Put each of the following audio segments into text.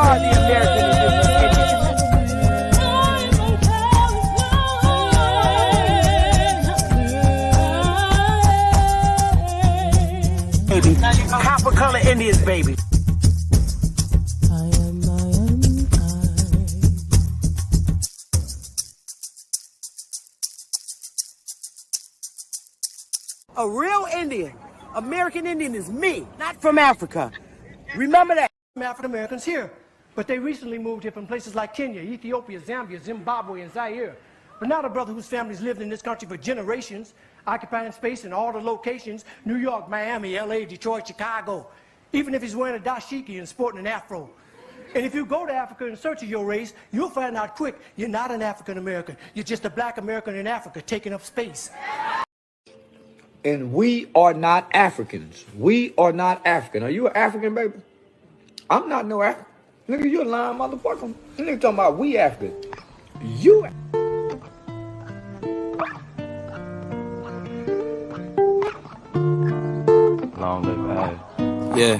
are the American Indigenous Indians. Baby. Copper color Indians, baby. A real Indian, American Indian is me, not from Africa. Remember that. African Americans here, but they recently moved here from places like Kenya, Ethiopia, Zambia, Zimbabwe, and Zaire. But now the brother whose family's lived in this country for generations, occupying space in all the locations, New York, Miami, LA, Detroit, Chicago, even if he's wearing a dashiki and sporting an afro. And if you go to Africa in search of your race, you'll find out quick, you're not an African American. You're just a black American in Africa taking up space. And we are not Africans. We are not African. Are you an African, baby? I'm not no African. Nigga, you a lying motherfucker. You nigga talking about we African. You. Long live Ag. Yeah.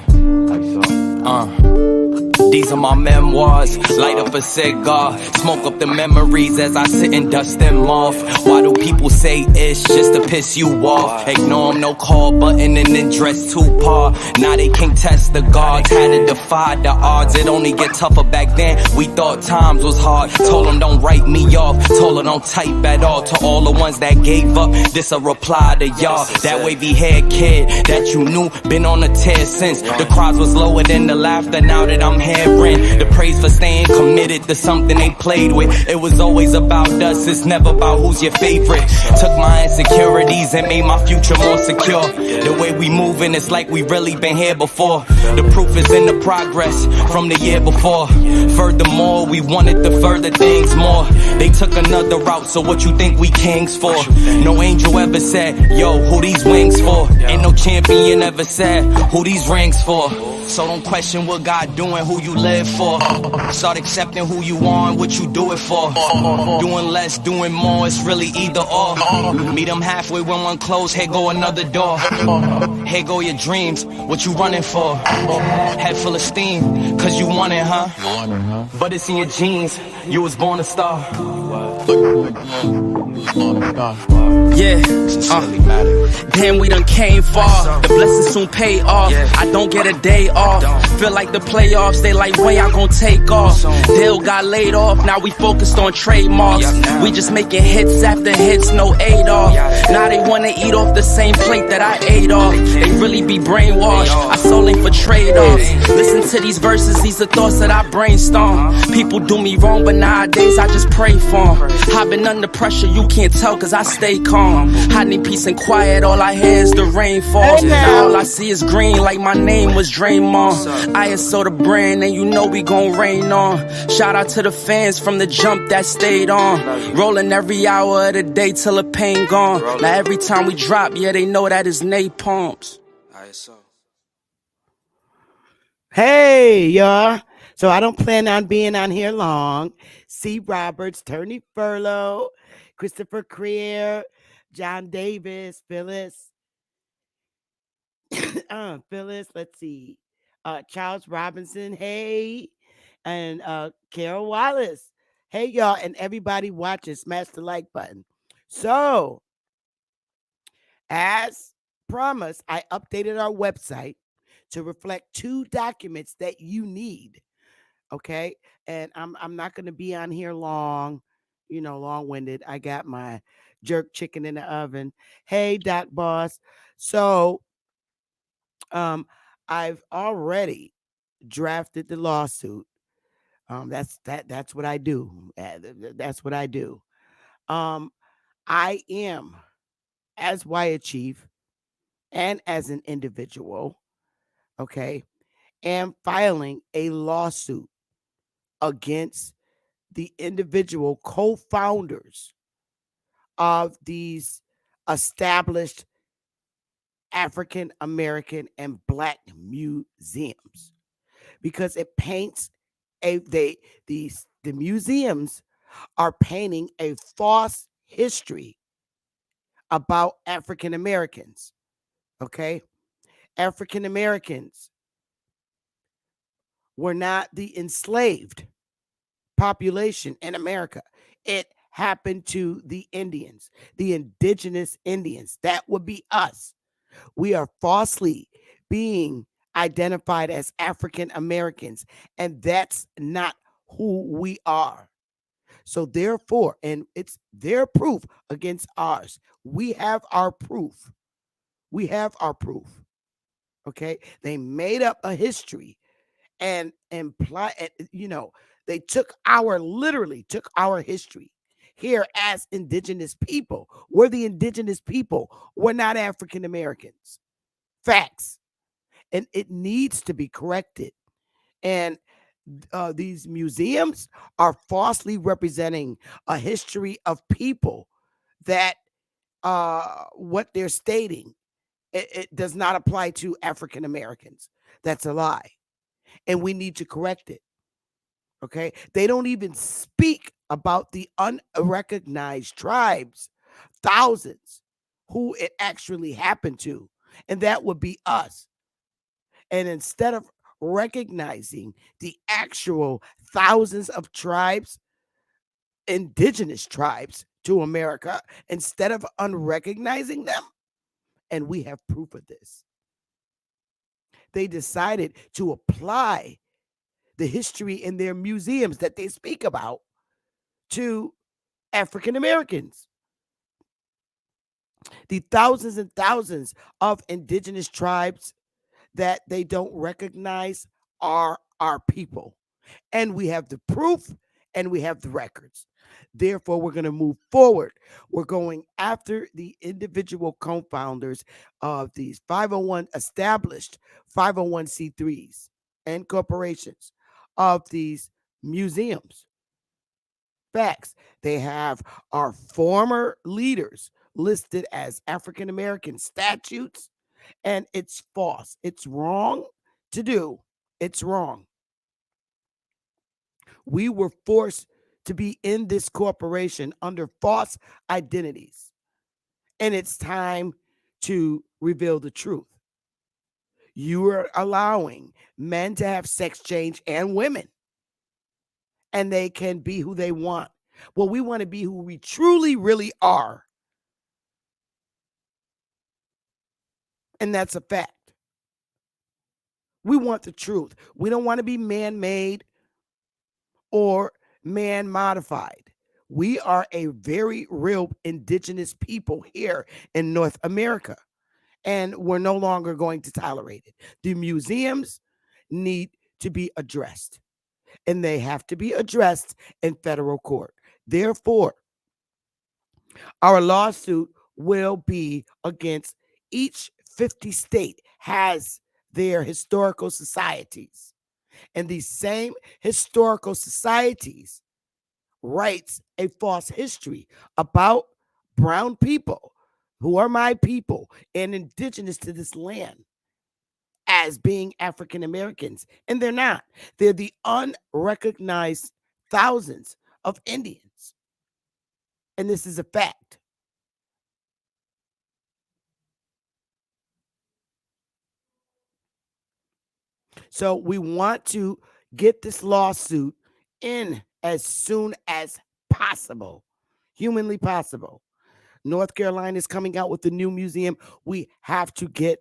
These are my memoirs. Light up a cigar, smoke up the memories as I sit and dust them off. Why do people say it's just to piss you off? Ignore them, no call button and then dress too par. Now they can't test the gods, had to defy the odds. It only get tougher back then, we thought times was hard. Told them don't write me off, told them don't type at all. To all the ones that gave up, this a reply to y'all. That wavy haired kid that you knew, been on a tear since. The cries was lower than the laughter now that I'm hearing. The praise for staying committed to something they played with. It was always about us, it's never about who's your favorite. Took my insecurities and made my future more secure. The way we moving, it's like we really been here before. The proof is in the progress from the year before. Furthermore, we wanted to further things more. They took another route, so what you think we kings for? No angel ever said, yo, who these wings for? Ain't no champion ever said, who these rings for? So don't question what God doing, who you live for. Start accepting who you are and what you do it for. Doing less, doing more, it's really either or. Meet them halfway when one close, here go another door. Here go your dreams, what you running for? Head full of steam, cause you want it, huh? But it's in your genes, you was born a star. Yeah, damn, we done came far. The blessings soon pay off. I don't get a day off. Feel like the playoffs, they like, when y'all gon' take off? Dale got laid off, now we focused on trademarks. We just making hits after hits, no aid off. Now they wanna eat off the same plate that I ate off. They really be brainwashed, I sold for trade-offs. Listen to these verses, these are thoughts that I brainstorm. People do me wrong, but nowadays I just pray for them. I've been under pressure, you can't tell cause I stay calm. I need peace and quiet, all I hear is the rainfall. Now all I see is green like my name was Draymond. ISO the brand and you know we gon' rain on. Shout out to the fans from the jump that stayed on. Rolling every hour of the day till the pain gone. Now every time we drop, yeah, they know that is napalms. ISO. Hey, y'all. So I don't plan on being on here long. C. Roberts, Turney Furlow, Christopher Creer, John Davis, Phyllis. Phyllis, let's see. Charles Robinson, hey. And Carol Wallace. Hey, y'all. And everybody watching, smash the like button. So, as promised, I updated our website to reflect 2 documents that you need. Okay. And I'm not going to be on here long, long-winded. I got my jerk chicken in the oven. Hey, Doc Boss. So I've already drafted the lawsuit. That's what I do. That's what I do. I am, as Wyatt Chief and as an individual, okay, am filing a lawsuit against the individual co-founders of these established African American and Black museums, because it paints the museums are painting a false history about African Americans. Okay, African Americans were not the enslaved population in America. It happened to the Indians, the indigenous Indians. That would be us. We are falsely being identified as African Americans, and that's not who we are. So, therefore, and it's their proof against ours. We have our proof. We have our proof. Okay. They made up a history and imply, they took literally took our history here as indigenous people. We're the indigenous people. We're not African Americans. Facts. And it needs to be corrected. And these museums are falsely representing a history of people that what they're stating, it does not apply to African Americans. That's a lie. And we need to correct it. Okay. They don't even speak about the unrecognized tribes, thousands who it actually happened to. And that would be us. And instead of recognizing the actual thousands of tribes, indigenous tribes to America, instead of unrecognizing them, and we have proof of this, they decided to apply the history in their museums that they speak about to African Americans. The thousands and thousands of indigenous tribes that they don't recognize are our people. And we have the proof and we have the records. Therefore, we're going to move forward. We're going after the individual co-founders of these 501 established 501c3s and corporations of these museums. Facts. They have our former leaders listed as African American statutes, and it's false. It's wrong to do. It's wrong. We were forced to be in this corporation under false identities, and it's time to reveal the truth. You are allowing men to have sex change and women, and they can be who they want. Well, we want to be who we truly, really are. And that's a fact. We want the truth. We don't want to be man made or man modified. We are a very real indigenous people here in North America, and we're no longer going to tolerate it. The museums need to be addressed, and they have to be addressed in federal court. Therefore, our lawsuit will be against each 50 state has their historical societies. And these same historical societies writes a false history about brown people who are my people and indigenous to this land as being African Americans. And they're not. They're the unrecognized thousands of Indians. And this is a fact. So we want to get this lawsuit in as soon as possible, humanly possible. North Carolina is coming out with a new museum. We have to get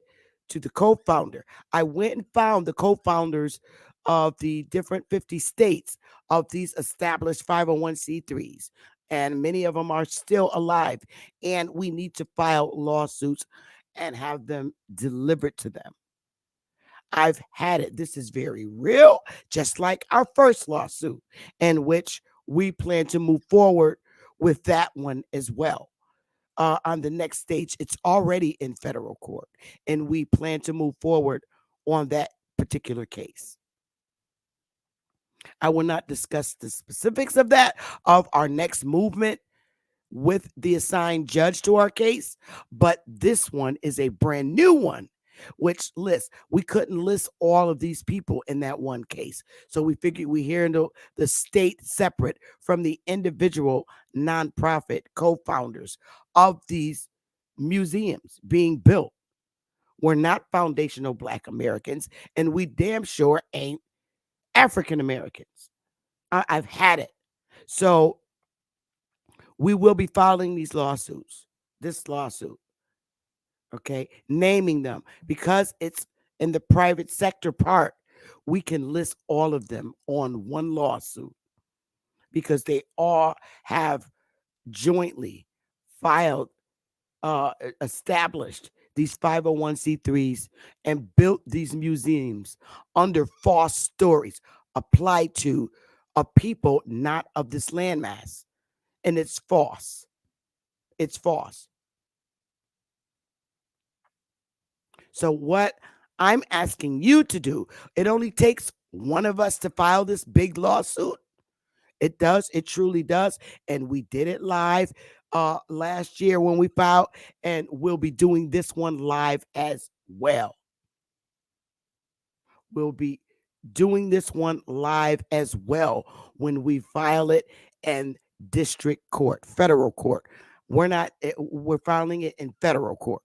to the co-founder. I went and found the co-founders of the different 50 states of these established 501c3s, and many of them are still alive. And we need to file lawsuits and have them delivered to them. I've had it. This is very real, just like our first lawsuit, in which we plan to move forward with that one as well. On the next stage, it's already in federal court, and we plan to move forward on that particular case. I will not discuss the specifics of that, of our next movement with the assigned judge to our case, but this one is a brand new one, which lists, we couldn't list all of these people in that one case. So we figured we handle the state separate from the individual nonprofit co-founders of these museums being built. We're not foundational Black Americans, and we damn sure ain't African Americans. I've had it. So we will be filing this lawsuit, okay, naming them because it's in the private sector part. We can list all of them on one lawsuit because they all have jointly filed, established these 501c3s and built these museums under false stories applied to a people not of this landmass. And it's false. It's false. So, what I'm asking you to do, it only takes one of us to file this big lawsuit. It does. It truly does. And we did it live last year when we filed, and we'll be doing this one live as well. We'll be doing this one live as well when we file it in district court, federal court. We're filing it in federal court.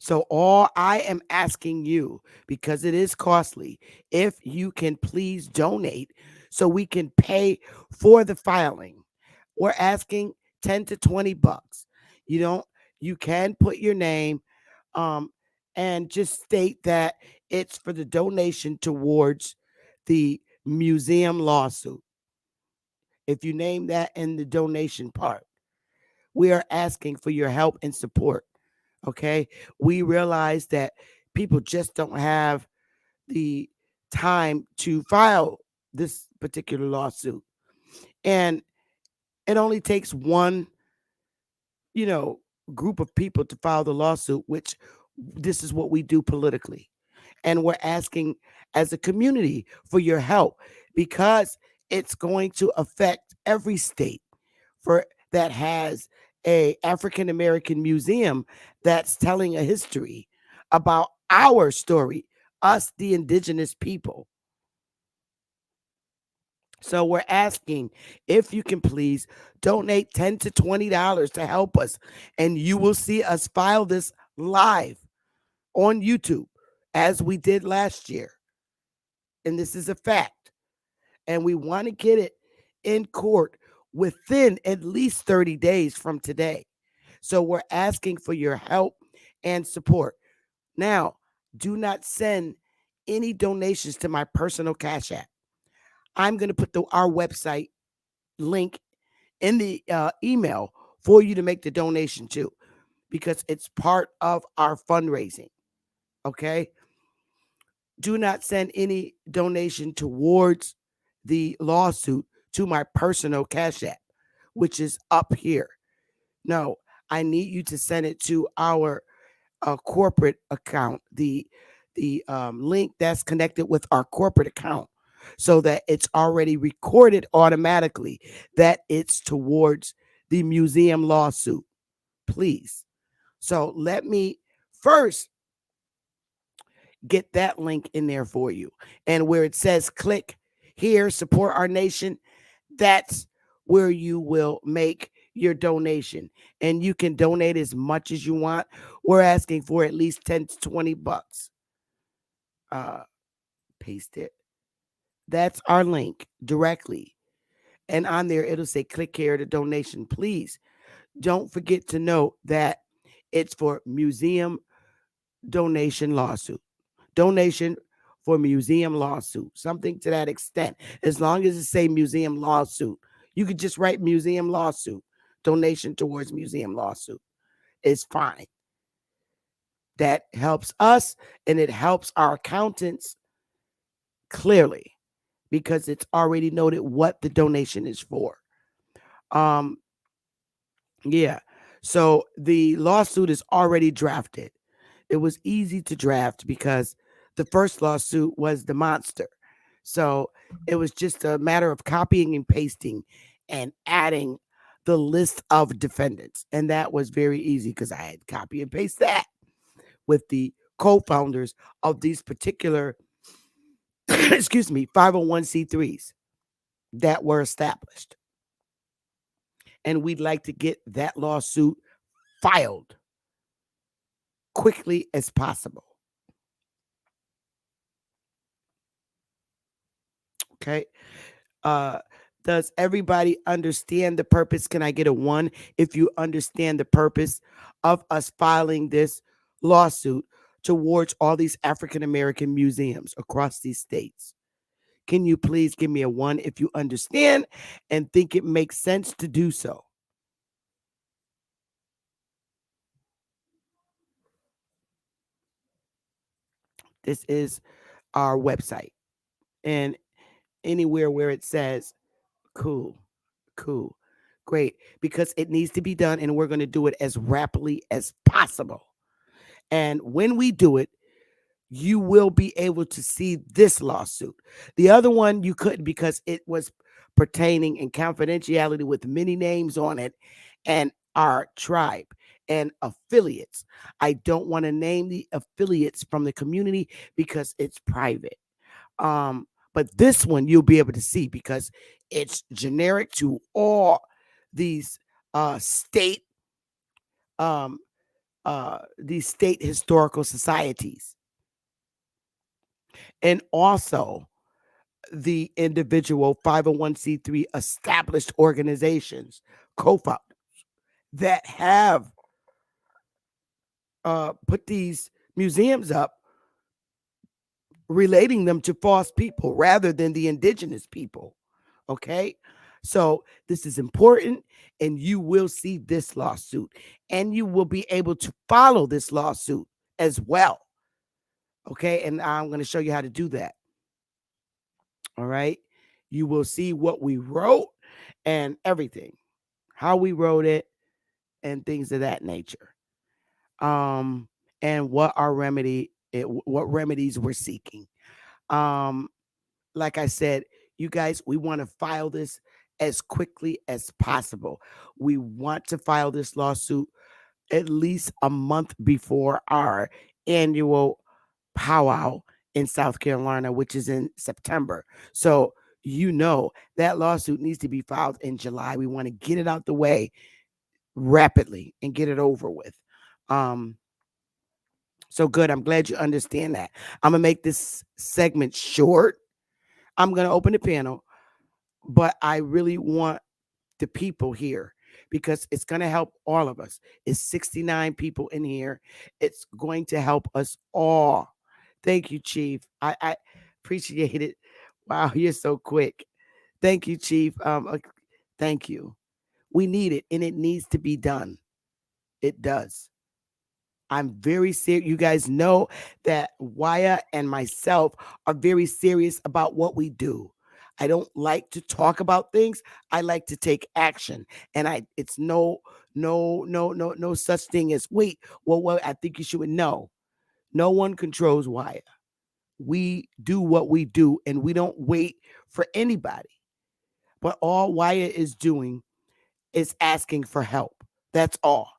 So all I am asking you, because it is costly, if you can please donate so we can pay for the filing. We're asking 10 to 20 bucks. You can put your name, um, and just state that it's for the donation towards the museum lawsuit. If you name that in the donation part, we are asking for your help and support. Okay. We realize that people just don't have the time to file this particular lawsuit. And it only takes one, you know, group of people to file the lawsuit, which this is what we do politically. And we're asking as a community for your help because it's going to affect every state for that has a African American museum that's telling a history about our story, us, the indigenous people. So we're asking if you can please donate $10 to $20 to help us, and you will see us file this live on YouTube as we did last year. And this is a fact. And we want to get it in court within at least 30 days from today. So we're asking for your help and support. Now, do not send any donations to my personal Cash App. I'm going to put our website link in the email for you to make the donation to because it's part of our fundraising. Okay. Do not send any donation towards the lawsuit to my personal Cash App, which is up here. No, I need you to send it to our corporate account, the link that's connected with our corporate account, so that it's already recorded automatically that it's towards the museum lawsuit. Please. So let me first get that link in there for you. And where it says click here, support our nation, that's where you will make your donation. And you can donate as much as you want. We're asking for at least 10 to 20 bucks. Paste it. That's our link directly. And on there, it'll say click here to donation. Please don't forget to note that it's for museum donation lawsuit. Donation for museum lawsuit, something to that extent. As long as it say museum lawsuit, you could just write museum lawsuit, donation towards museum lawsuit. It's fine. That helps us and it helps our accountants clearly because it's already noted what the donation is for. Um, yeah. So the lawsuit is already drafted. It was easy to draft because the first lawsuit was the monster. So it was just a matter of copying and pasting and adding the list of defendants. And that was very easy because I had copy and paste that with the co-founders of these particular, excuse me, 501c3s that were established. And we'd like to get that lawsuit filed quickly as possible. Okay. Uh, does everybody understand the purpose? Can I get a one if you understand the purpose of us filing this lawsuit towards all these African American museums across these states? Can you please give me a one if you understand and think it makes sense to do so? This is our website. And anywhere where it says, cool, cool, great, because it needs to be done and we're going to do it as rapidly as possible. And when we do it, you will be able to see this lawsuit. The other one you couldn't because it was pertaining in confidentiality with many names on it and our tribe and affiliates. I don't want to name the affiliates from the community because it's private. But this one you'll be able to see because it's generic to all these state um these state historical societies and also the individual 501c3 established organizations, co-founders that have put these museums up, relating them to false people rather than the indigenous people. Okay. So this is important, and you will see this lawsuit, and you will be able to follow this lawsuit as well. Okay. And I'm going to show you how to do that. All right. You will see what we wrote and everything, how we wrote it, and things of that nature. Um, and what our what remedies we're seeking. Um, like I said, you guys, we want to file this as quickly as possible. We want to file this lawsuit at least a month before our annual powwow in South Carolina, which is in September. So, that lawsuit needs to be filed in July. We want to get it out the way rapidly and get it over with. Um, so good. I'm glad you understand that. I'm going to make this segment short. I'm going to open the panel, but I really want the people here because it's going to help all of us. It's 69 people in here. It's going to help us all. Thank you, Chief. I appreciate it. Wow, you're so quick. Thank you, Chief. Thank you. We need it, and it needs to be done. It does. I'm very serious. You guys know that Waya and myself are very serious about what we do. I don't like to talk about things. I like to take action. And it's no such thing as wait. Well, I think you should know. No one controls Waya. We do what we do and we don't wait for anybody. But all Waya is doing is asking for help. That's all.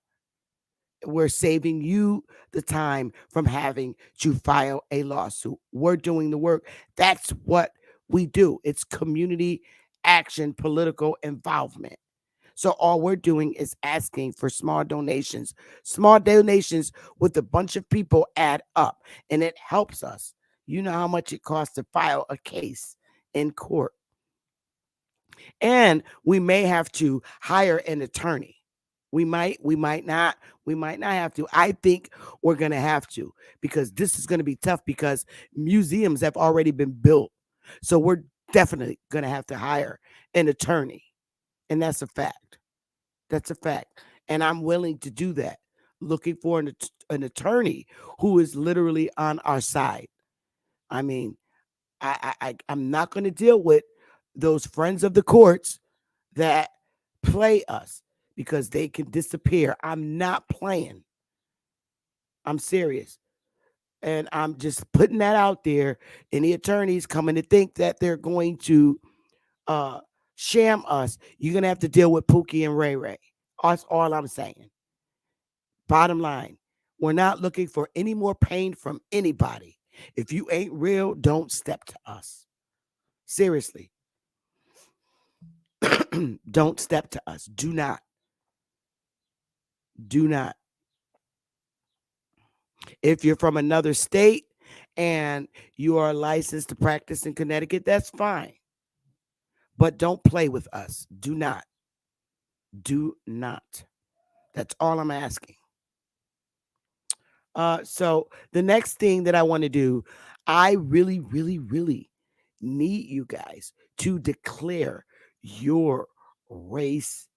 We're saving you the time from having to file a lawsuit. We're doing the work. That's what we do. It's community action, political involvement. So all we're doing is asking for small donations. Small donations with a bunch of people add up, and it helps us. You know how much it costs to file a case in court. And we may have to hire an attorney. We might not have to. I think we're going to have to because this is going to be tough because museums have already been built. So we're definitely going to have to hire an attorney. And that's a fact. That's a fact. And I'm willing to do that. Looking for an attorney who is literally on our side. I mean, I'm not going to deal with those friends of the courts that play us because they can disappear. I'm not playing. I'm serious. And I'm just putting that out there. Any attorneys coming to think that they're going to uh sham us, you're gonna have to deal with Pookie and Ray Ray. That's all I'm saying. Bottom line, we're not looking for any more pain from anybody. If you ain't real, don't step to us. Seriously. Don't step to us. Do not. Do not. If you're from another state and you are licensed to practice in Connecticut, that's fine. but don't play with us. Do not. Do not. That's all I'm asking. So the next thing that I want to do, I really, really, really need you guys to declare your race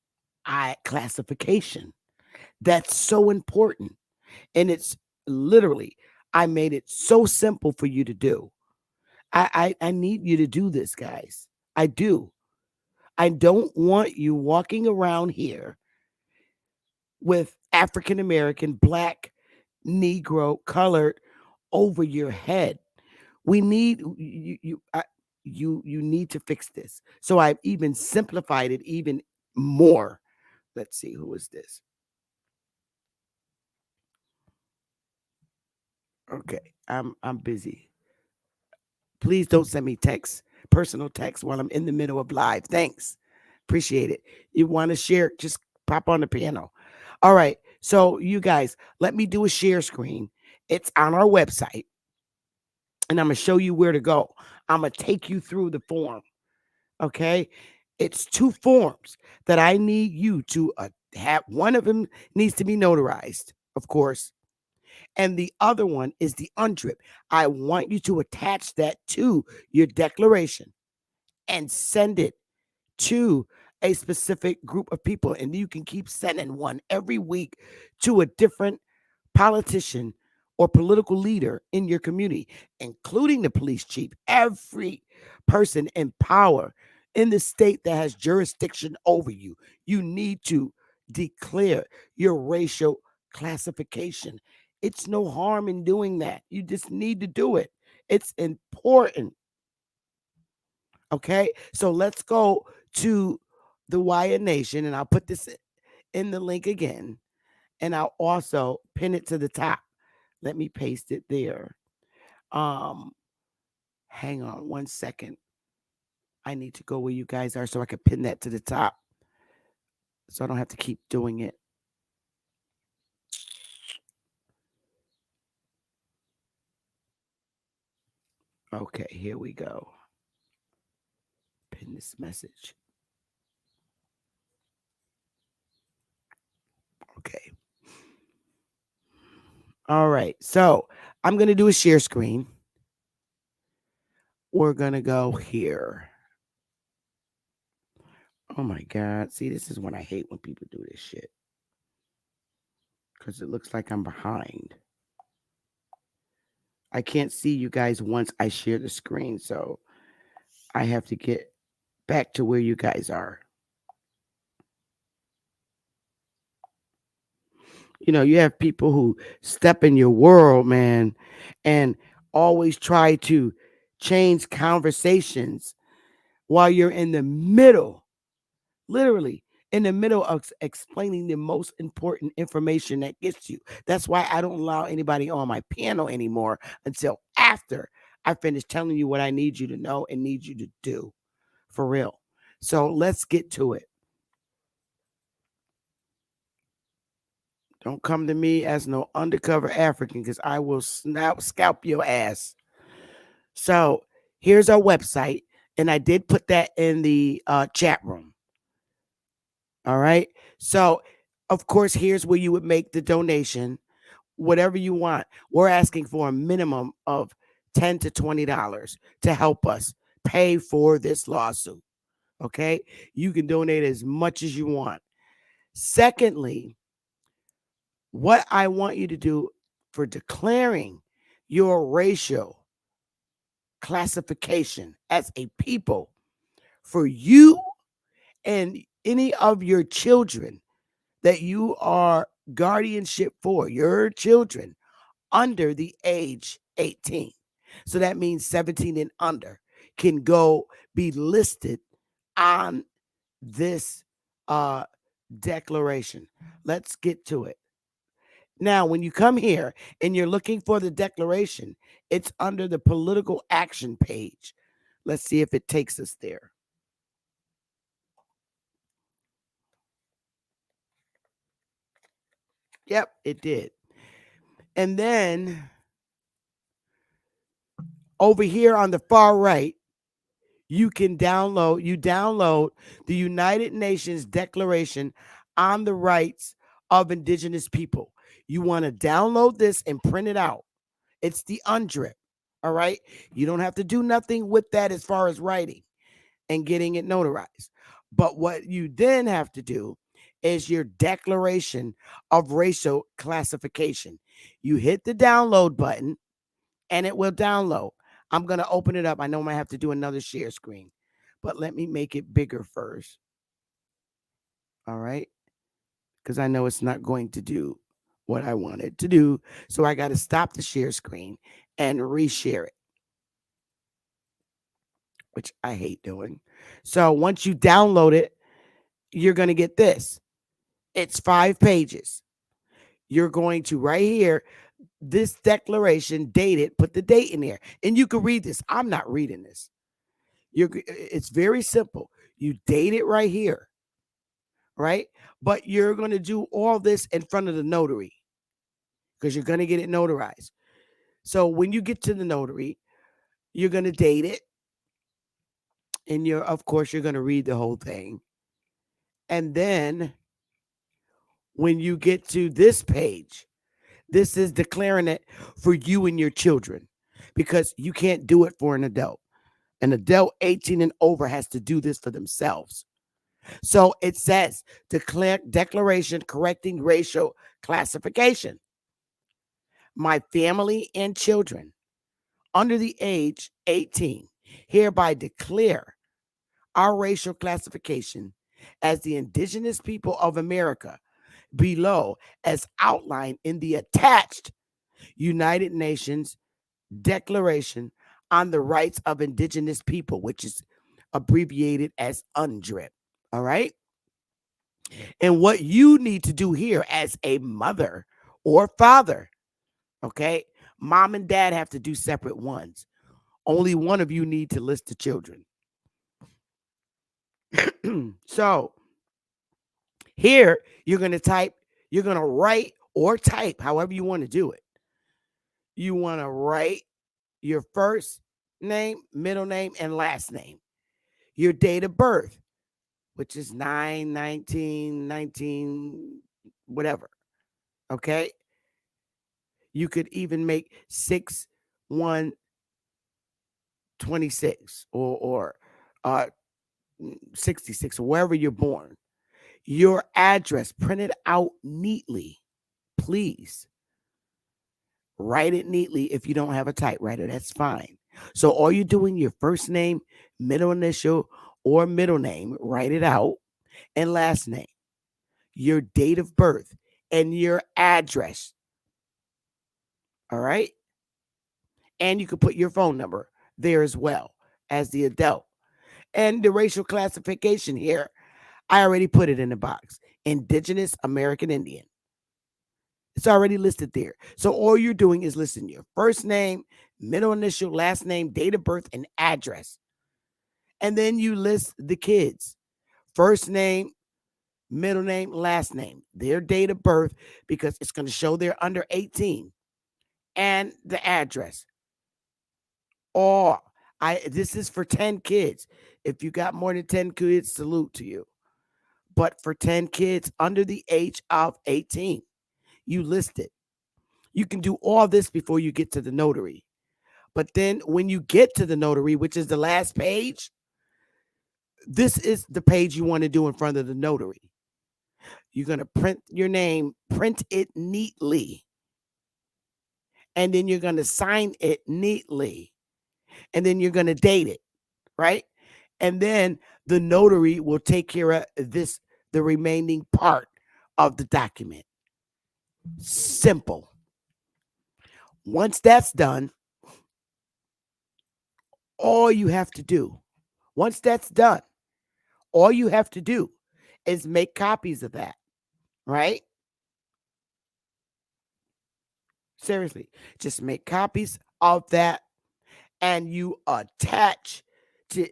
I classification. That's so important. And it's literally, I made it so simple for you to do. I need you to do this, guys. I do. I don't want you walking around here with African American, black, Negro, colored over your head. We need you need to fix this. So I've even simplified it even more. Let's see, who is this? Okay, I'm busy. Please don't send me text, personal text while I'm in the middle of live. Thanks. Appreciate it. You want to share, just pop on the piano. All right. So you guys, let me do a share screen. It's on our website, and I'm going to show you where to go. I'm going to take you through the form. Okay? It's two forms that I need you to have. One of them needs to be notarized, of course, and the other one is the UNDRIP. I want you to attach that to your declaration and send it to a specific group of people. And you can keep sending one every week to a different politician or political leader in your community, including the police chief, every person in power in the state that has jurisdiction over you. You need to declare your racial classification. It's no harm in doing that. You just need to do it. It's important. Okay, so let's go to the Wyatt Nation, and I'll put this in the link again, and I'll also pin it to the top. Let me paste it there. Um, Hang on one second. I need to go where you guys are so I can pin that to the top, so I don't have to keep doing it. Okay, here we go. Pin this message. Okay. All right. So I'm going to do a share screen. We're going to go here. Oh my God. See, this is when I hate when people do this shit, because it looks like I'm behind. I can't see you guys once I share the screen. So I have to get back to where you guys are. You know, you have people who step in your world, man, and always try to change conversations while you're in the middle, literally in the middle of explaining the most important information that gets you. That's why I don't allow anybody on my piano anymore until after I finish telling you what I need you to know and need you to do, for real. So let's get to it. Don't come to me as no undercover African, because I will scalp your ass. So here's our website, and I did put that in the chat room. All right. So, of course, here's where you would make the donation, whatever you want. We're asking for a minimum of $10 to $20 to help us pay for this lawsuit. Okay. You can donate as much as you want. Secondly, what I want you to do for declaring your racial classification as a people, for you and any of your children that you are guardianship for, your children under the age 18. So that means 17 and under can go be listed on this declaration. Let's get to it. Now, when you come here and you're looking for the declaration, it's under the political action page. Let's see if it takes us there. Yep, it did. And then over here on the far right, you download the United Nations Declaration on the Rights of Indigenous People. You want to download this and print it out. It's the UNDRIP. All right. You don't have to do nothing with that as far as writing and getting it notarized. But what you then have to do is your declaration of racial classification. You hit the download button and it will download. I'm going to open it up. I know I might have to do another share screen, but let me make it bigger first. All right. Because I know it's not going to do what I want it to do. So I got to stop the share screen and reshare it, which I hate doing. So once you download it, you're going to get this. It's 5 pages. You're going to right here, this declaration dated, put the date in there. And you can read this. I'm not reading this. It's very simple. You date it right here, right? But you're going to do all this in front of the notary because you're going to get it notarized. So when you get to the notary, you're going to date it. And of course, you're going to read the whole thing. And then when you get to this page, this is declaring it for you and your children because you can't do it for an adult. An adult 18 and over has to do this for themselves. So it says declaration correcting racial classification. My family and children under the age 18 hereby declare our racial classification as the Indigenous People of America below as outlined in the attached United Nations Declaration on the Rights of Indigenous People, which is abbreviated as UNDRIP. All right. And what you need to do here as a mother or father, okay, mom and dad have to do separate ones. Only one of you need to list the children. So here you're going to write or type, however you want to do it. You want to write your first name, middle name, and last name. Your date of birth, which is 9/19/19, whatever. Okay. You could even make 6/1/26 or 66 or wherever you're born. Your address, print it out neatly, please. Write it neatly. If you don't have a typewriter, that's fine. So all you're doing, your first name, middle initial, or middle name, write it out, and last name, your date of birth, and your address. All right. And you can put your phone number there as well as the adult. And the racial classification here, I already put it in the box. Indigenous American Indian. It's already listed there. So all you're doing is listing your first name, middle initial, last name, date of birth, and address. And then you list the kids. First name, middle name, last name, their date of birth, because it's going to show they're under 18, and the address. Or this is for 10 kids. If you got more than 10 kids, salute to you. But for 10 kids under the age of 18, you list it. You can do all this before you get to the notary. But then when you get to the notary, which is the last page, this is the page you want to do in front of the notary. You're going to print your name, print it neatly. And then you're going to sign it neatly. And then you're going to date it, right? And then the notary will take care of the remaining part of the document. Simple. Once that's done, all you have to do is make copies of that, right? Seriously, just make copies of that, and you attach to,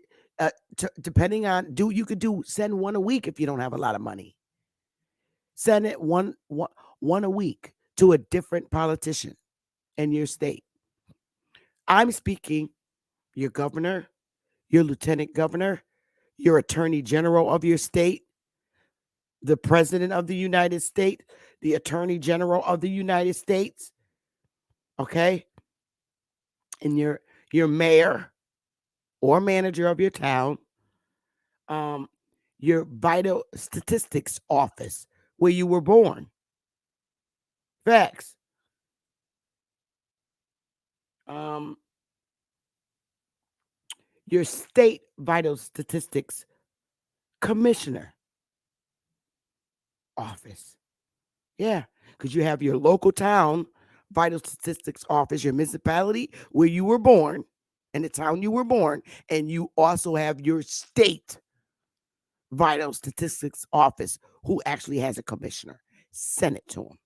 depending on, you could send one a week if you don't have a lot of money. Send it one a week to a different politician in your state. I'm speaking your governor, your lieutenant governor, your attorney general of your state, the president of the United States, the attorney general of the United States, okay? And your mayor or manager of your town, um, your vital statistics office where you were born. Facts. Um, your state vital statistics commissioner office. Yeah, because you have your local town vital statistics office, your municipality where you were born, and the town you were born, and you also have your state vital statistics office who actually has a commissioner. Send it to them.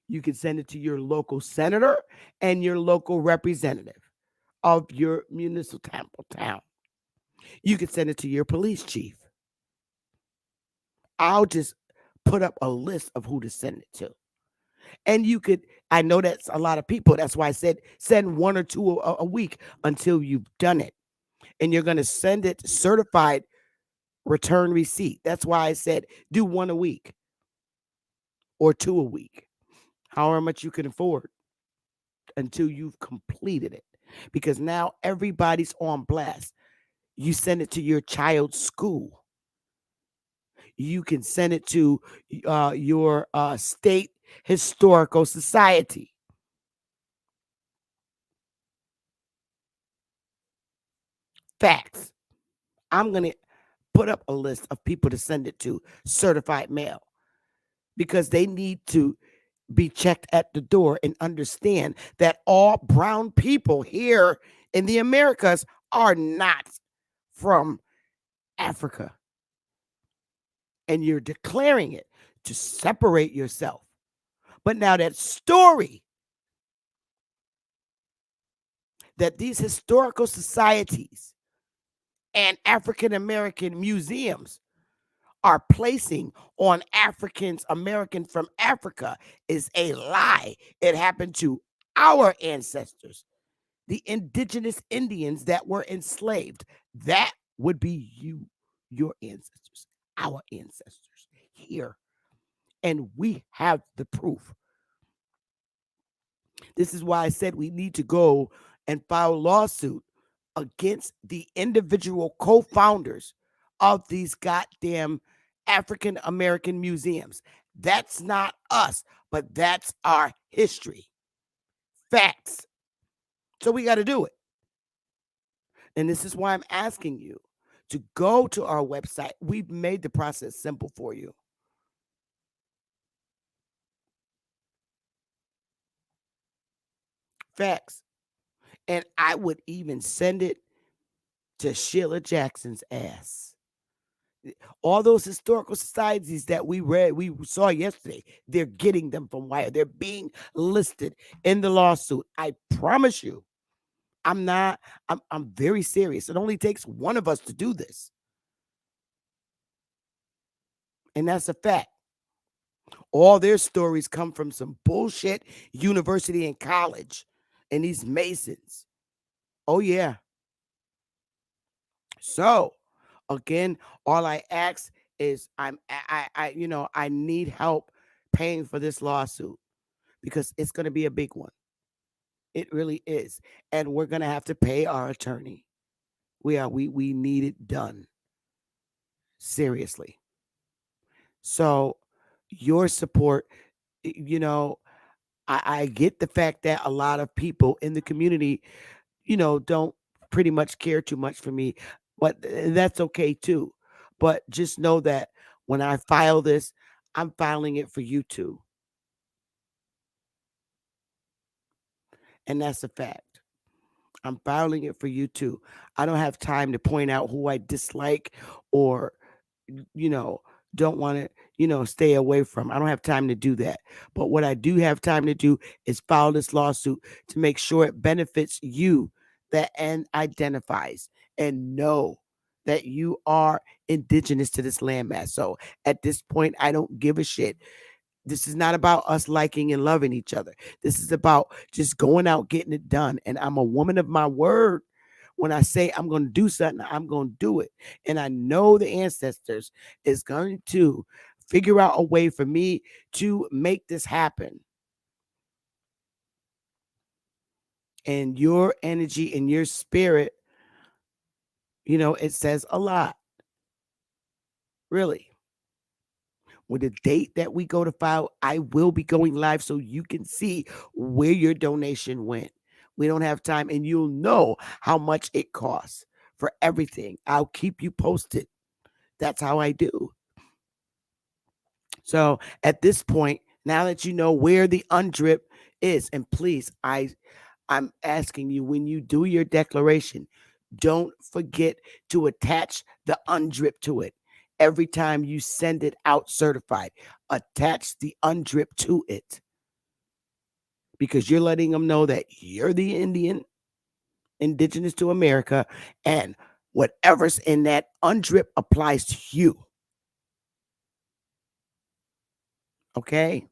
You can send it to your local senator and your local representative of your municipal town. You can send it to your police chief. I'll just put up a list of who to send it to. And you could, I know that's a lot of people. That's why I said send one or two a week until you've done it. And you're going to send it certified return receipt. That's why I said do one a week or two a week, however much you can afford until you've completed it. Because now everybody's on blast. You send it to your child's school. You can send it to your state historical society. Facts. I'm going to put up a list of people to send it to, certified mail, because they need to be checked at the door and understand that all brown people here in the Americas are not from Africa. And you're declaring it to separate yourself. But now that story that these historical societies and African American museums are placing on Africans American from Africa is a lie. It happened to our ancestors, the indigenous Indians that were enslaved. That would be you, your ancestors, our ancestors here. And we have the proof. This is why I said we need to go and file a lawsuit against the individual co-founders of these goddamn African American museums. That's not us, but that's our history. Facts. So we got to do it. And this is why I'm asking you to go to our website. We've made the process simple for you. Facts. And I would even send it to Sheila Jackson's ass. All those historical societies that we saw yesterday, they're getting them from Wire. They're being listed in the lawsuit. I promise you. I'm very serious. It only takes one of us to do this. And that's a fact. All their stories come from some bullshit university and college and these Masons. Oh, yeah. So, again, all I ask is I need help paying for this lawsuit because it's going to be a big one. It really is. And we're going to have to pay our attorney. We need it done. Seriously. So, your support, I get the fact that a lot of people in the community, don't pretty much care too much for me, but that's okay too. But just know that when I file this, I'm filing it for you too. And that's a fact. I'm filing it for you too. I don't have time to point out who I dislike or, you know, don't want to, stay away from. I don't have time to do that. But what I do have time to do is file this lawsuit to make sure it benefits you that and identifies and know that you are indigenous to this landmass. So at this point, I don't give a shit. This is not about us liking and loving each other. This is about just going out, getting it done. And I'm a woman of my word. When I say I'm going to do something, I'm going to do it. And I know the ancestors is going to figure out a way for me to make this happen. And your energy and your spirit, you know, it says a lot. Really. With the date that we go to file, I will be going live so you can see where your donation went. We don't have time, and you'll know how much it costs for everything. I'll keep you posted. That's how I do. So at this point, now that you know where the undrip is, and please, I'm asking you, when you do your declaration, don't forget to attach the undrip to it. Every time you send it out certified, attach the undrip to it. Because you're letting them know that you're the Indian, indigenous to America, and whatever's in that undrip applies to you. Okay?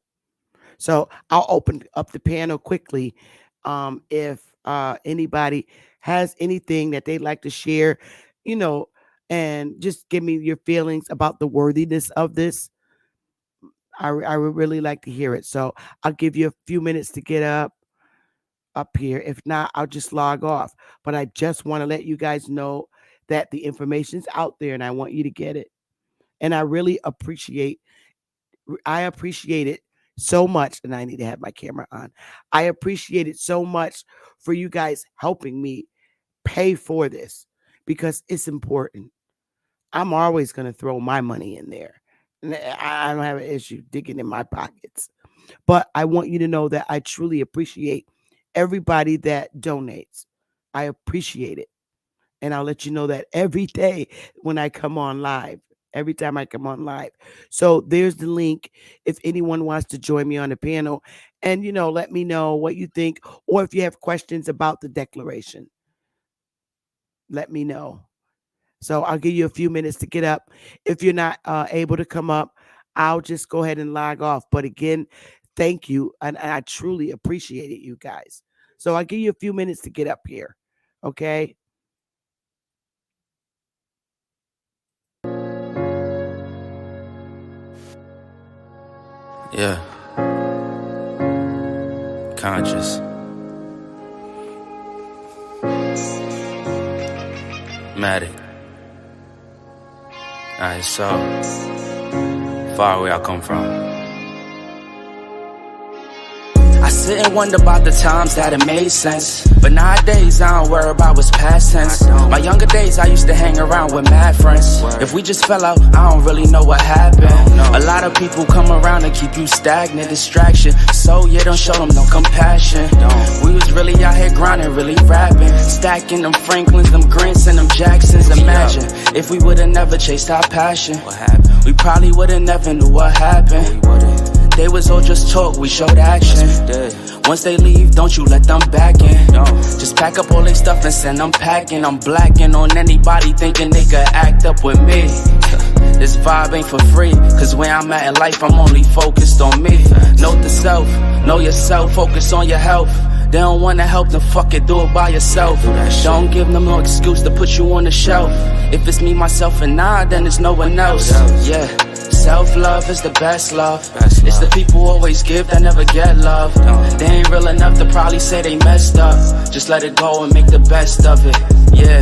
So I'll open up the panel quickly. If anybody has anything that they'd like to share, you know, and just give me your feelings about the worthiness of this. I would really like to hear it. So I'll give you a few minutes to get up here. If not, I'll just log off. But I just want to let you guys know that the information's out there and I want you to get it. And I really appreciate it so much. And I need to have my camera on. I appreciate it so much for you guys helping me pay for this because it's important. I'm always going to throw my money in there. I don't have an issue digging in my pockets. But I want you to know that I truly appreciate everybody that donates. I appreciate it. And I'll let you know that every day when I come on live, every time I come on live. So there's the link if anyone wants to join me on the panel. And, you know, let me know what you think. Or if you have questions about the declaration, let me know. So I'll give you a few minutes to get up. If you're not able to come up, I'll just go ahead and log off. But again, thank you. And I truly appreciate it, you guys. So I'll give you a few minutes to get up here. Okay. Yeah. Conscious. Matic. Alright, so far away I come from. I sit and wonder about the times that it made sense. But nowadays I don't worry about what's past tense. My younger days I used to hang around with mad friends. If we just fell out, I don't really know what happened. A lot of people come around and keep you stagnant, distraction. So yeah, don't show them no compassion. We was really out here grinding, really rapping, stacking them Franklins, them Grants and them Jacksons. Imagine if we would've never chased our passion. We probably would've never knew what happened. They was all just talk, we showed action. Once they leave, don't you let them back in. Just pack up all their stuff and send them packing. I'm blacking on anybody thinking they could act up with me. This vibe ain't for free, cause where I'm at in life, I'm only focused on me. Note the self, know yourself, focus on your health. They don't wanna help, then fuck it, do it by yourself. Don't give them no excuse to put you on the shelf. If it's me, myself, and I, then it's no one else. Yeah. Self-love is the best love. It's the people who always give that never get love. They ain't real enough to probably say they messed up. Just let it go and make the best of it. Yeah,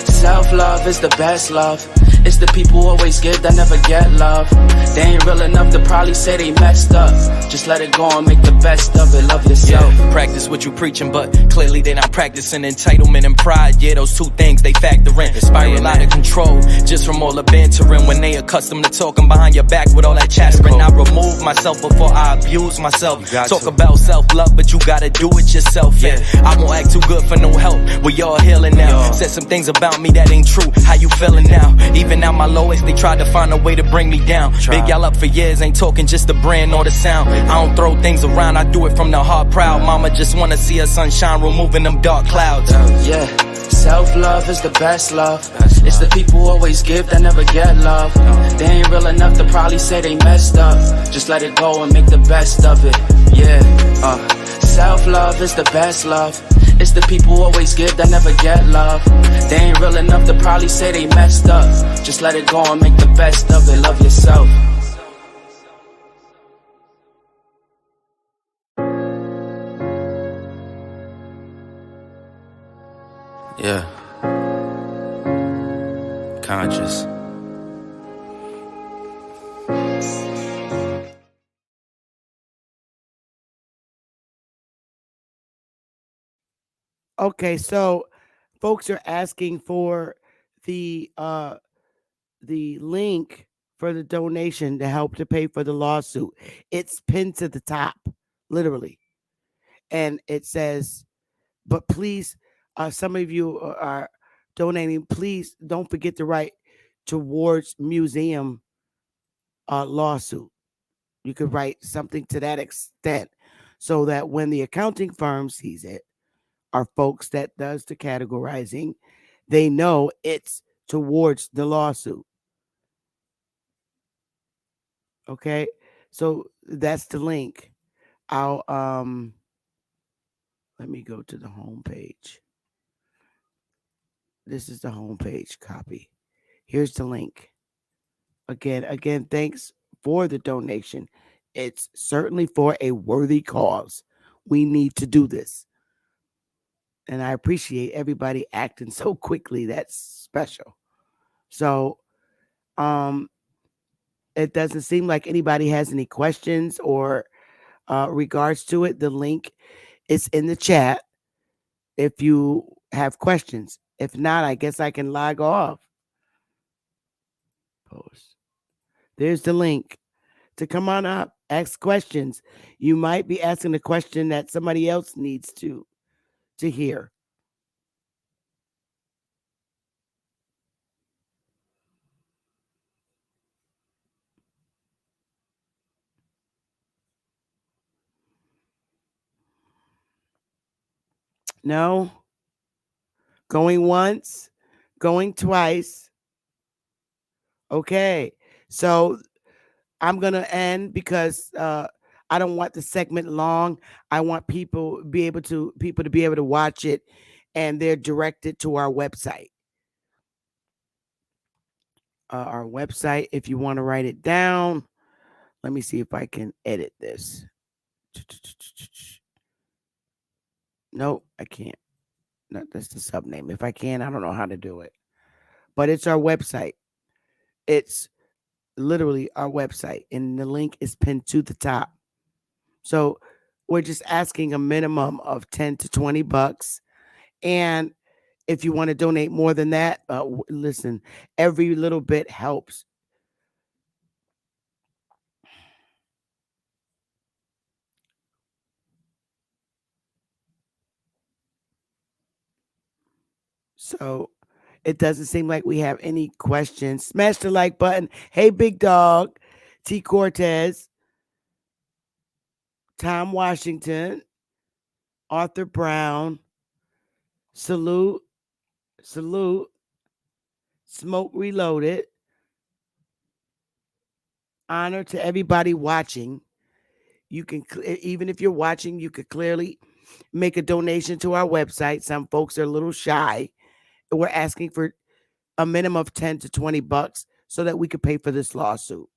self-love is the best love. It's the people who always give that never get love. They ain't real enough to probably say they messed up. Just let it go and make the best of it. Love yourself. Yeah, practice what you preaching, but clearly they not practicing entitlement and pride. Yeah, those two things they factor in. Spiral out of control just from all the bantering. When they accustomed to talking behind your back with all that chattering, I remove myself before I abuse myself. Talk about self-love, but you gotta do it yourself. Yeah, I won't act too good for no help. We all healing now. Said some things about me that ain't true. How you feeling now? Even at my lowest, they tried to find a way to bring me down. Big y'all up for years, ain't talking just the brand or the sound. I don't throw things around, I do it from the heart proud. Mama just wanna see her sunshine, removing them dark clouds. Yeah, Self-love is the best love. It's the people who always give that never get love. They ain't real enough to probably say they messed up. Just let it go and make the best of it. Yeah, self-love is the best love. It's the people who always give that never get love. They ain't real enough to probably say they messed up. Just let it go and make the best of it. Love yourself. Yeah. Conscious. Okay, so folks are asking for the uh the link for the donation to help to pay for the lawsuit. It's pinned to the top, literally. And it says, but please, some of you are donating. Please don't forget to write towards museum lawsuit. You could write something to that extent so that when the accounting firm sees it, our folks that does the categorizing, they know it's towards the lawsuit. Okay, so that's the link. I'll let me go to the home page. This is the home page copy. Here's the link. Again, thanks for the donation. It's certainly for a worthy cause. We need to do this. And I appreciate everybody acting so quickly. That's special. So, um, it doesn't seem like anybody has any questions or regards to it. The link is in the chat if you have questions. If not, I guess I can log off. Post. There's the link to come on up, ask questions. You might be asking a question that somebody else needs to hear. No, going once, going twice. Okay, so I'm gonna end because I don't want the segment long. I want people to be able to watch it, and they're directed to our website. Our website, if you want to write it down. Let me see if I can edit this. Nope, I can't. No, that's the sub name. If I can, I don't know how to do it. But it's our website. It's literally our website, and the link is pinned to the top. So we're just asking a minimum of 10 to 20 bucks. And if you want to donate more than that, listen, every little bit helps. So it doesn't seem like we have any questions. Smash the like button. Hey, big dog. T. Cortez. Tom Washington. Arthur Brown. Salute. Salute. Smoke Reloaded. Honor to everybody watching. You can, even if you're watching, you could clearly make a donation to our website. Some folks are a little shy. We're asking for a minimum of 10 to 20 bucks so that we could pay for this lawsuit.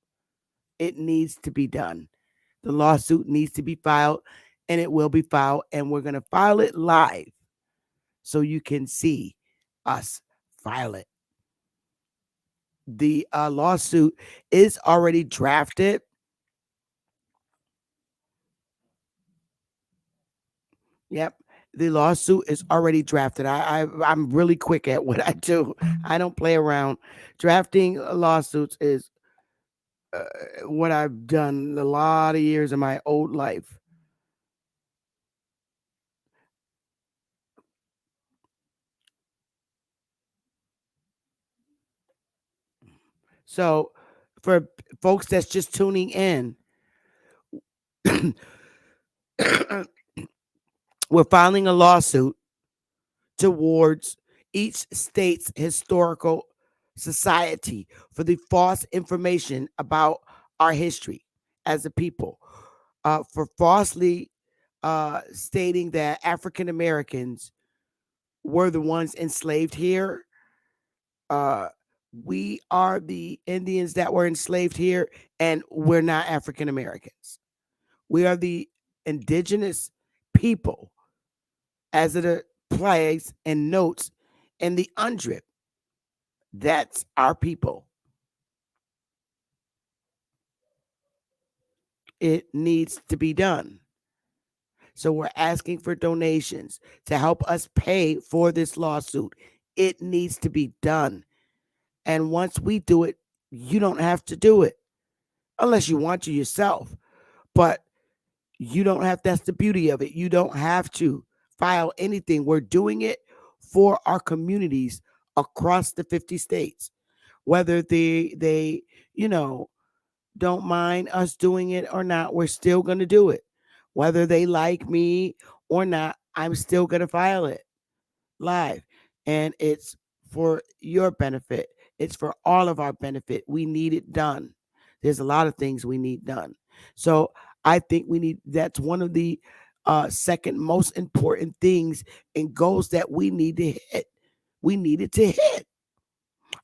It needs to be done. The lawsuit needs to be filed, and it will be filed, and we're going to file it live so you can see us file it. The lawsuit is already drafted. Yep. The lawsuit is already drafted. I'm really quick at what I do. I don't play around. Drafting lawsuits is what I've done a lot of years of my old life. So, for folks that's just tuning in, we're filing a lawsuit towards each state's historical society for the false information about our history as a people, for falsely stating that African Americans were the ones enslaved here. Uh, we are the Indians that were enslaved here, and we're not African Americans. We are the indigenous people, as it applies and notes in the UNDRIP. That's our people. It needs to be done. So we're asking for donations to help us pay for this lawsuit. It needs to be done. And once we do it, you don't have to do it unless you want to yourself. But you don't have, that's the beauty of it. You don't have to file anything. We're doing it for our communities across the 50 states. Whether they, you know, don't mind us doing it or not, we're still going to do it. Whether they like me or not, I'm still going to file it live. And it's for your benefit. It's for all of our benefit. We need it done. There's a lot of things we need done. So I think we need, that's one of the second most important things and goals that we need to hit. We needed to hit.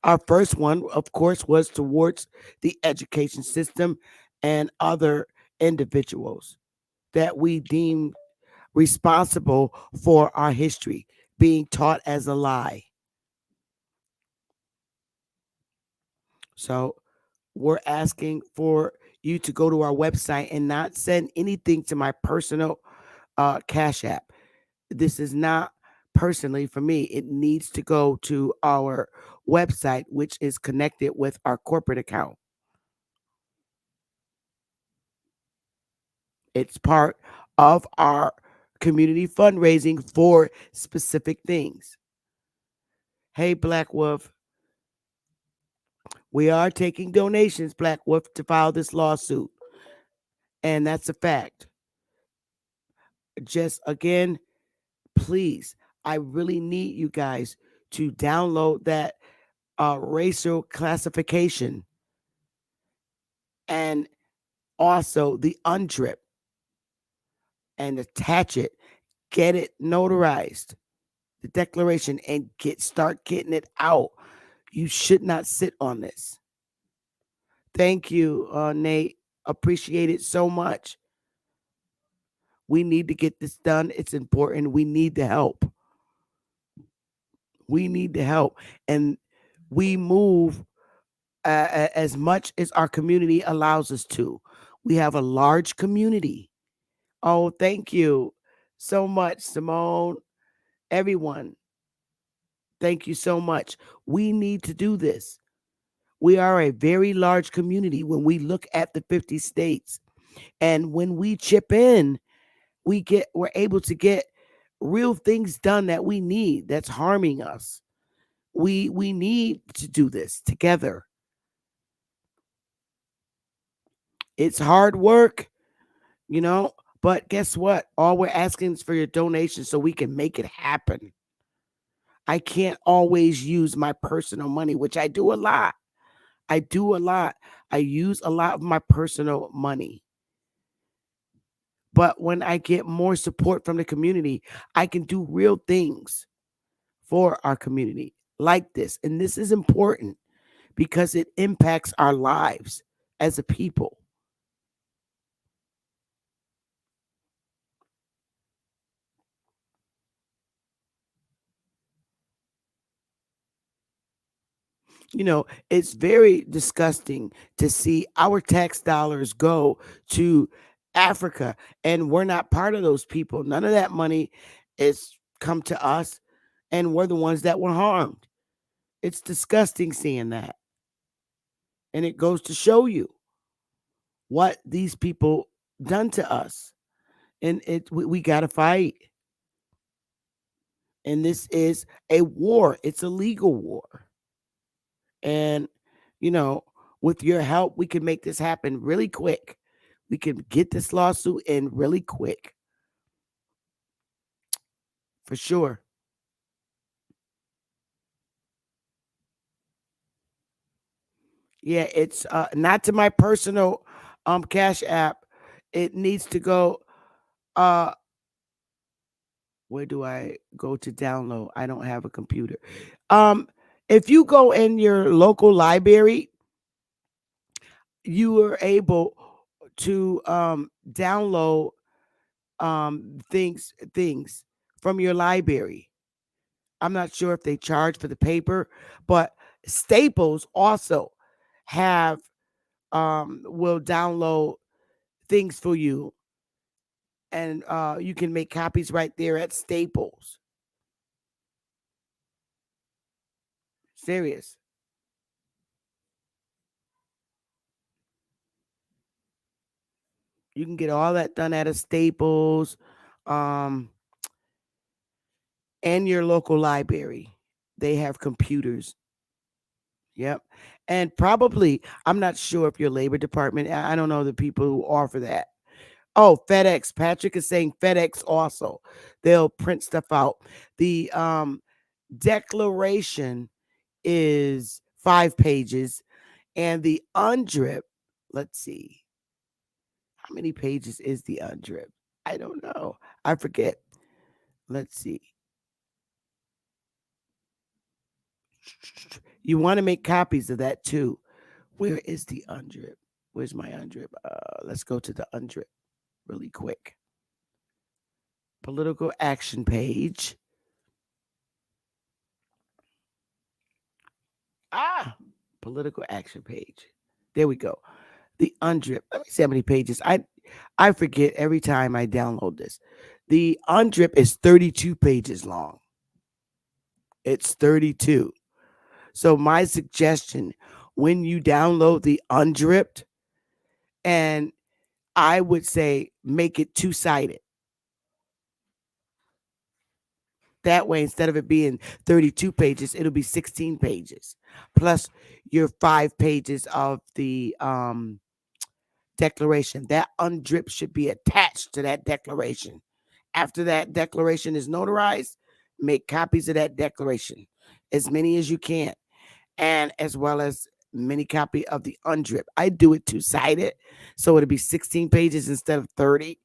Our first one, of course, was towards the education system and other individuals that we deem responsible for our history being taught as a lie. So we're asking for you to go to our website and not send anything to my personal Cash App. This is not personally for me. It needs to go to our website, which is connected with our corporate account. It's part of our community fundraising for specific things. Hey, Black Wolf, we are taking donations, Black Wolf, to file this lawsuit. And that's a fact. Just again, please, I really need you guys to download that racial classification and also the UNDRIP and attach it, get it notarized, the declaration, and start getting it out. You should not sit on this. Thank you, Nate. Appreciate it so much. We need to get this done. It's important. We need the help. We need the help. And we move as much as our community allows us to. We have a large community. Oh, thank you so much, Simone. Everyone, thank you so much. We need to do this. We are a very large community when we look at the 50 states. And when we chip in, we're able to get real things done that we need that's harming us. We need to do this together. It's hard work, you know, but guess what? All we're asking is for your donation so we can make it happen. I can't always use my personal money, which I do a lot. I do a lot. I use a lot of my personal money. But when I get more support from the community, I can do real things for our community like this. And this is important because it impacts our lives as a people. You know, it's very disgusting to see our tax dollars go to Africa and we're not part of those people. None of that money is come to us and we're the ones that were harmed. It's disgusting seeing that. And it goes to show you what these people done to us. And we got to fight. And this is a war. It's a legal war. And, you know, with your help, we can make this happen really quick. We can get this lawsuit in really quick. For sure. Yeah, it's not to my personal Cash App. It needs to go uh where do I go to download? I don't have a computer. Um if you go in your local library, you are able to download things from your library. I'm not sure if they charge for the paper, but Staples also have will download things for you, and you can make copies right there at Staples. Serious. You can get all that done at a Staples, um, and your local library. They have computers. Yep. And probably, I'm not sure if your labor department, I don't know the people who offer that. Oh, FedEx. Patrick is saying FedEx also. They'll print stuff out. The declaration is 5 pages, and the UNDRIP, let's see, how many pages is the UNDRIP? I don't know. I forget. Let's see. You want to make copies of that too. Where is the UNDRIP? Where's my UNDRIP? Let's go to the UNDRIP really quick. Political action page. Ah, political action page. There we go. The UNDRIP. Let me see how many pages. I forget every time I download this. The UNDRIP is 32 pages long. It's 32. So my suggestion, when you download the UNDRIP, and I would say make it two-sided. That way, instead of it being 32 pages, it'll be 16 pages. Plus your 5 pages of the declaration. That UNDRIP should be attached to that declaration. After that declaration is notarized, make copies of that declaration, as many as you can, and as well as many copy of the UNDRIP. I do it two-sided, so it'll be 16 pages instead of 30,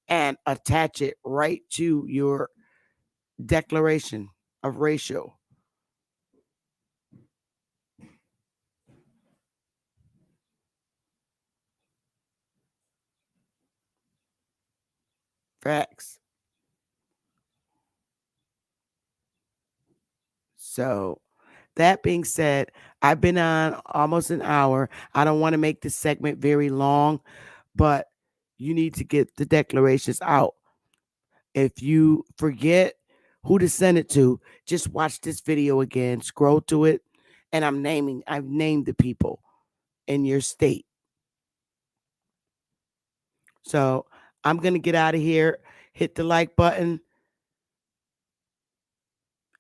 and attach it right to your declaration of racial. Facts. So that being said, I've been on almost an hour. I don't want to make this segment very long, but you need to get the declarations out. If you forget who to send it to, just watch this video again, scroll to it, and I've named the people in your state. So I'm going to get out of here, hit the like button,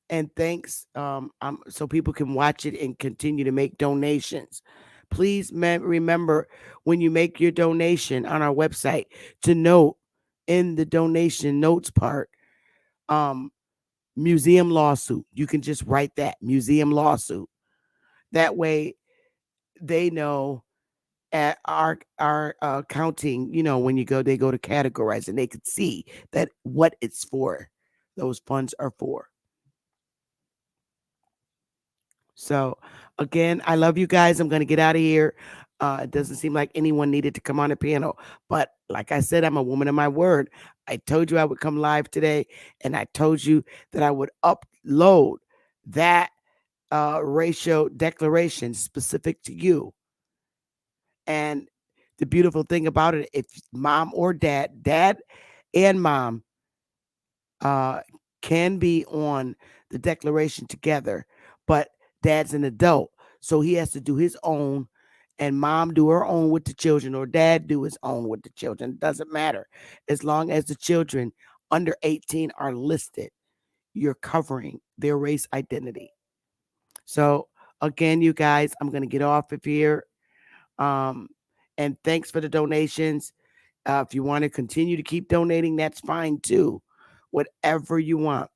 and thanks. So people can watch it and continue to make donations. Please remember, when you make your donation on our website, to note in the donation notes part, um, museum lawsuit. You can just write that, museum lawsuit. That way they know at our counting, when you go, they go to categorize, and they could see that what it's for, those funds are for. So again, I love you guys. I'm going to get out of here. It doesn't seem like anyone needed to come on the panel, but like I said, I'm a woman of my word. I told you I would come live today, and I told you that I would upload that racial declaration specific to you. And the beautiful thing about it, if mom or dad and mom uh, can be on the declaration together, but dad's an adult, so he has to do his own, and mom do her own with the children, or dad do his own with the children. It doesn't matter. As long as the children under 18 are listed, you're covering their race identity. So again, you guys, I'm going to get off of here. Um, and thanks for the donations. If you want to continue to keep donating, that's fine too. Whatever you want.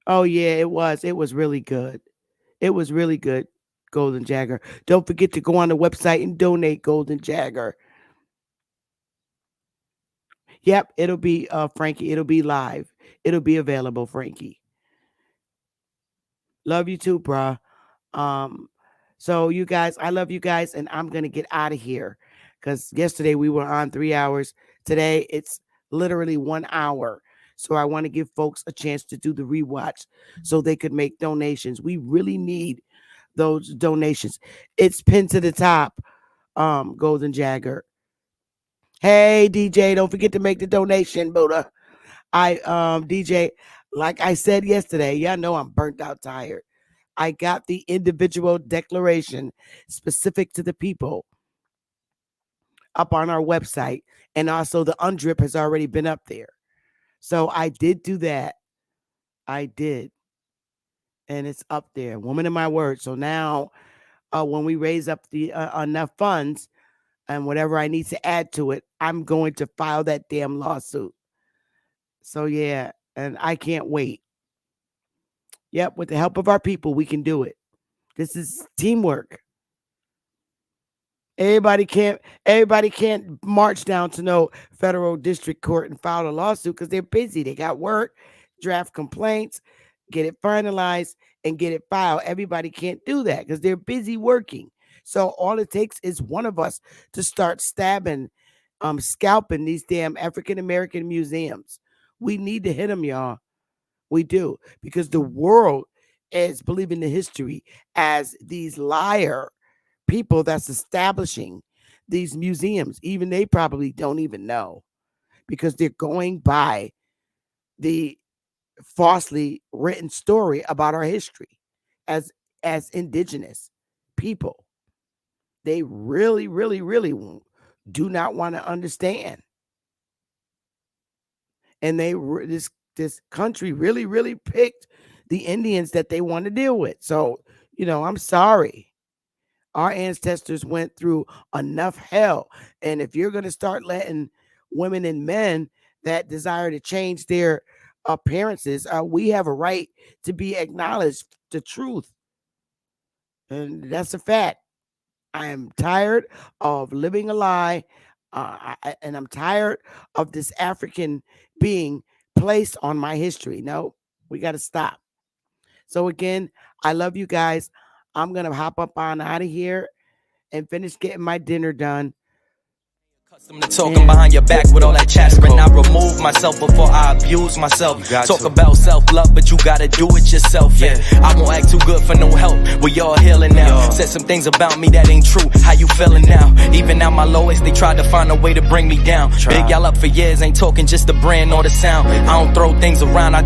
Oh yeah, it was. It was really good. It was really good, Golden Jagger. Don't forget to go on the website and donate, Golden Jagger. Yep, it'll be Frankie. It'll be live. It'll be available, Frankie. Love you too, bruh. So you guys, I love you guys, and I'm gonna get out of here because yesterday we were on 3 hours. Today it's literally 1 hour. So I want to give folks a chance to do the rewatch so they could make donations. We really need those donations. It's pinned to the top, Golden Jagger. Hey DJ, don't forget to make the donation, Buddha. DJ, like I said yesterday, y'all know I'm burnt out tired. I got the individual declaration specific to the people up on our website, and also the UNDRIP has already been up there. So I did do that. I did. And it's up there. Woman of my word. So now when we raise up the enough funds and whatever I need to add to it, I'm going to file that damn lawsuit. So yeah, and I can't wait. Yep, with the help of our people, we can do it. This is teamwork. Everybody can't march down to no federal district court and file a lawsuit because they're busy. They got work, draft complaints, get it finalized, and get it filed. Everybody can't do that because they're busy working. So all it takes is one of us to start scalping these damn African-American museums. We need to hit them, y'all. We do, because the world is believing the history as these liar people that's establishing these museums. Even they probably don't even know because they're going by the falsely written story about our history as indigenous people. They really, really, really do not want to understand. And this country really, really picked the Indians that they want to deal with. So, I'm sorry. Our ancestors went through enough hell. And if you're going to start letting women and men that desire to change their appearances, we have a right to be acknowledged the truth. And that's a fact. I am tired of living a lie. And I'm tired of this African being placed on my history. No, we got to stop. So again, I love you guys. I'm going to hop up on out of here and finish getting my dinner done. Accustomed to talking behind your back with all that chattering. I remove myself before I abuse myself. Talk about self-love, but you gotta do it yourself. Yeah, I won't act too good for no help. We all healing now. Said some things about me that ain't true. How you feeling now? Even at my lowest, they tried to find a way to bring me down. Big y'all up for years, ain't talking just the brand or the sound. I don't throw things around.